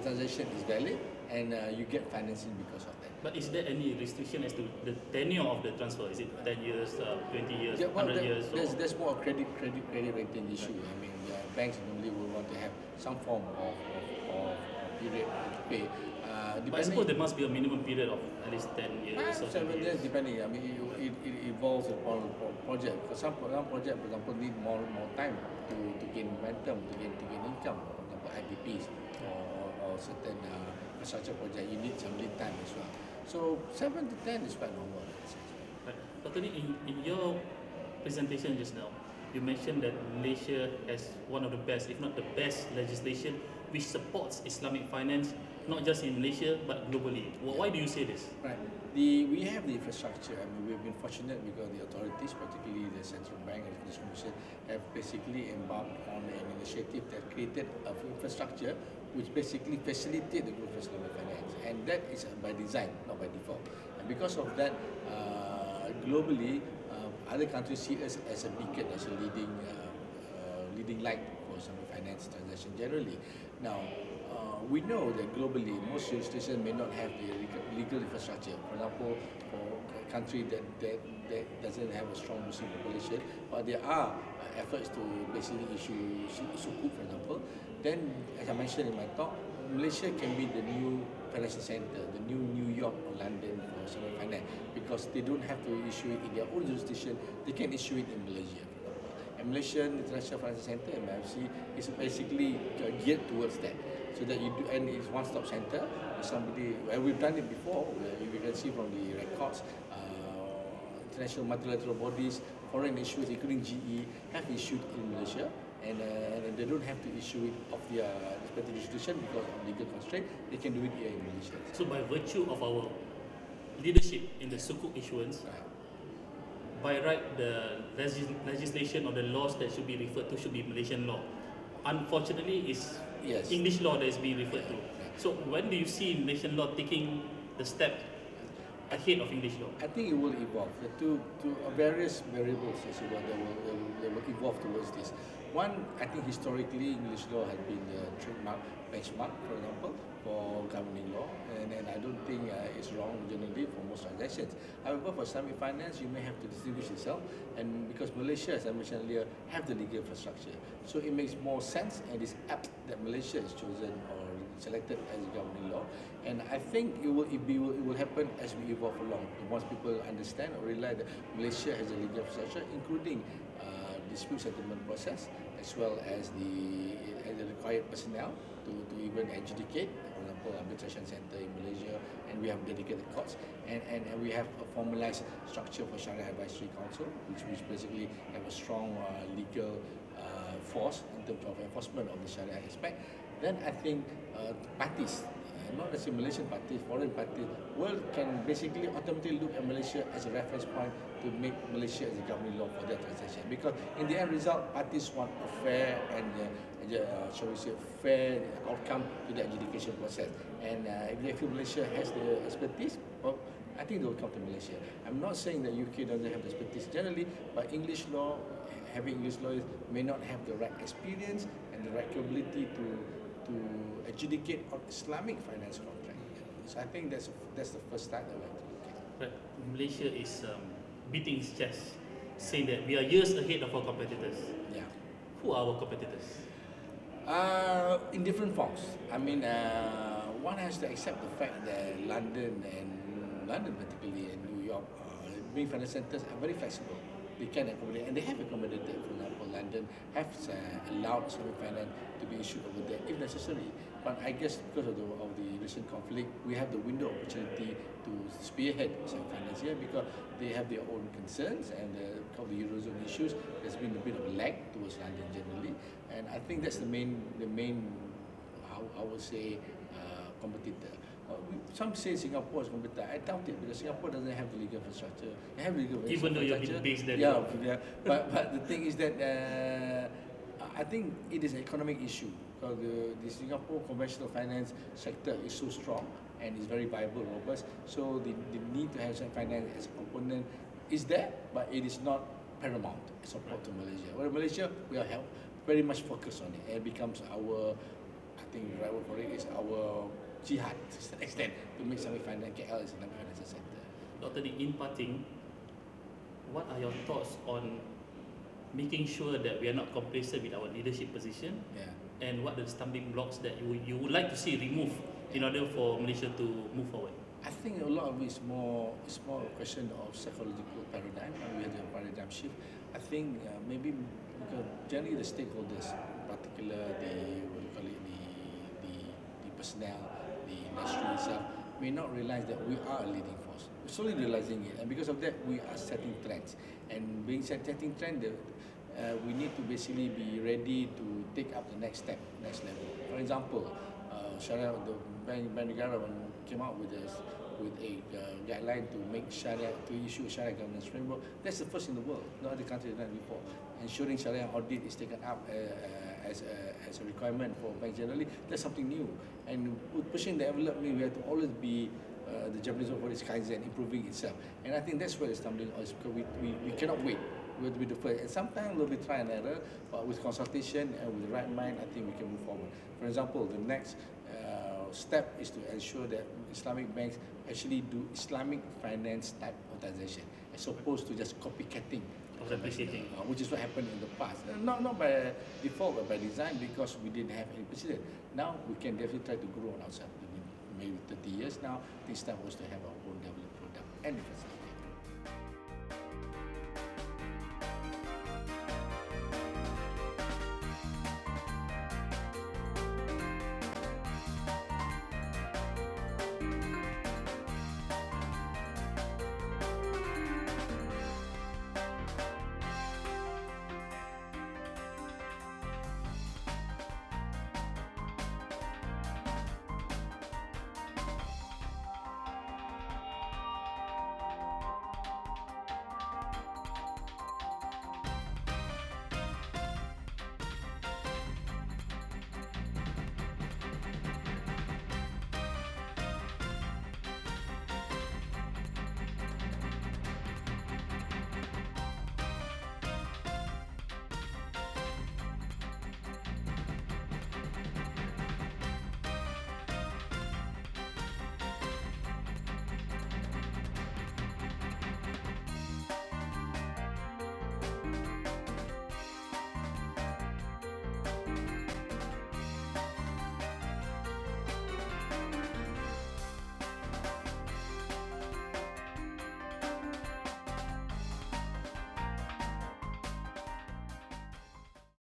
transaction is valid, and you get financing because of that. But is there any restriction as to the tenure of the transfer? Is it 10 years, 20 years, Yeah, well, 100 years? there's more credit rating issue. I mean, banks normally will want to have some form of period to pay. But I suppose there must be a minimum period of at least 10 years or 7 20 years, years. depending. I mean, it evolves upon project. Because some project, for example, need more time to gain momentum, to gain income. For example, IPPs or certain infrastructure project, you need some lead time as well. So 7 to 10 is quite normal. Right. Dr. Lee, in your presentation just now, you mentioned that Malaysia has one of the best, if not the best, legislation which supports Islamic finance, not just in Malaysia but globally. Why do you say this? Right. We have the infrastructure. I mean, we've been fortunate because the authorities, particularly the Central Bank and the Commission, have basically embarked on an initiative that created an infrastructure which basically facilitate the growth of Islamic finance, and that is by design, not by default. And because of that, globally, other countries see us as a beacon, as a leading light for Islamic finance transaction generally. Now, we know that globally, most jurisdictions may not have the legal infrastructure. For example, for a country that doesn't have a strong Muslim population, but there are efforts to basically issue sukuk, for example. Then, as I mentioned in my talk, Malaysia can be the new financial center, the new New York or London for Islamic finance, because they don't have to issue it in their own jurisdiction, they can issue it in Malaysia. And Malaysian International Financial Centre, MFC, is basically geared towards that. So that you do, and it's one-stop center. And we've done it before. You can see from the records, international multilateral bodies, foreign issuers, including GE, have issued in Malaysia, and they don't have to issue it of their respective jurisdiction because of legal constraint. They can do it here in Malaysia. So by virtue of our leadership in the sukuk issuance, by right, the legislation or the laws that should be referred to should be Malaysian law. Unfortunately, it's English law that is being referred to. So when do you see Malaysian law taking the step ahead of English law? I think it will evolve. To various variables as well, they will evolve towards this. One, I think historically English law has been the trademark benchmark, for example, for governing law, and I don't think it's wrong generally for most transactions. However, for Islamic finance, you may have to distinguish yourself, and because Malaysia, as I mentioned earlier, have the legal infrastructure, so it makes more sense and it's apt that Malaysia is chosen or selected as a governing law. And I think it will happen as we evolve along. Once people understand or realize that Malaysia has a legal infrastructure, including dispute settlement process, as well as the required personnel to even adjudicate, for example, arbitration center in Malaysia, and we have dedicated courts, and we have a formalized structure for Sharia Advisory Council, which basically have a strong legal force in terms of enforcement of the Sharia aspect. Then I think parties, not necessarily Malaysian parties, foreign parties, can basically automatically look at Malaysia as a reference point to make Malaysia as a governing law for their transaction. Because in the end result, parties want a fair and shall we say, fair outcome to the adjudication process. And if they feel Malaysia has the expertise, well, I think they will come to Malaysia. I'm not saying that UK doesn't have the expertise generally, but English law, having English lawyers may not have the right experience and the right capability to adjudicate on Islamic finance contract. So I think that's the first start that we have to look at. But Malaysia is beating its chest, saying that we are years ahead of our competitors. Yeah. Who are our competitors? In different forms. I mean, one has to accept the fact that London particularly, and New York, being financial centers, are very flexible. They can accommodate, and they have accommodated. For example, London has allowed Islamic finance to be issued over there if necessary. But I guess because of the recent conflict, we have the window of opportunity to spearhead Islamic finance here, because they have their own concerns, and because of the Eurozone issues, there's been a bit of a lag towards London generally. And I think that's the main how I would say competitor. Some say Singapore is competitor. I doubt it, because Singapore doesn't have the legal infrastructure. They have legal infrastructure. Even though you've been based there. Yeah. But the thing is that I think it is an economic issue, because the Singapore conventional finance sector is so strong and is very viable, robust. So the need to have some finance as a component is there, but it is not paramount support to Malaysia. Well, Malaysia, we are very much focused on it, and it becomes our I think the right word for it is our jihad to some extent to make Islamic finance KL is Islamic financial center. Dr. Lee, in parting, what are your thoughts on making sure that we are not complacent with our leadership position, Yeah. and what are the stumbling blocks that you would like to see removed in order for Malaysia to move forward? I think a lot of it is more a question of psychological paradigm, and we have a paradigm shift. I think maybe because generally the stakeholders, in particular the what do you call it, the personnel, the industry itself, may not realize that we are a leading force. We're slowly realizing it, and because of that, we are setting trends. And being setting trend, we need to basically be ready to take up the next step, next level. For example, Sharia, the Bank Negara came out with a guideline to make Sharia, to issue a Sharia governance framework. That's the first in the world. No other country has done it before. Ensuring Sharia audit is taken up as a requirement for banks generally. That's something new. And pushing the envelope means we have to always be the Japanese word for it is Kaizen, improving itself. And I think that's where the stumbling is, because we cannot wait. We have to be the first. And sometimes we'll be try and error, but with consultation and with the right mind, I think we can move forward. For example, the next step is to ensure that Islamic banks actually do Islamic finance type organization, as opposed to just copycatting, Replicating. which is what happened in the past. Not by default, but by design, because we didn't have any precedent. Now we can definitely try to grow on ourselves. Maybe 30 years now, this time was to have our own developed product and infrastructure.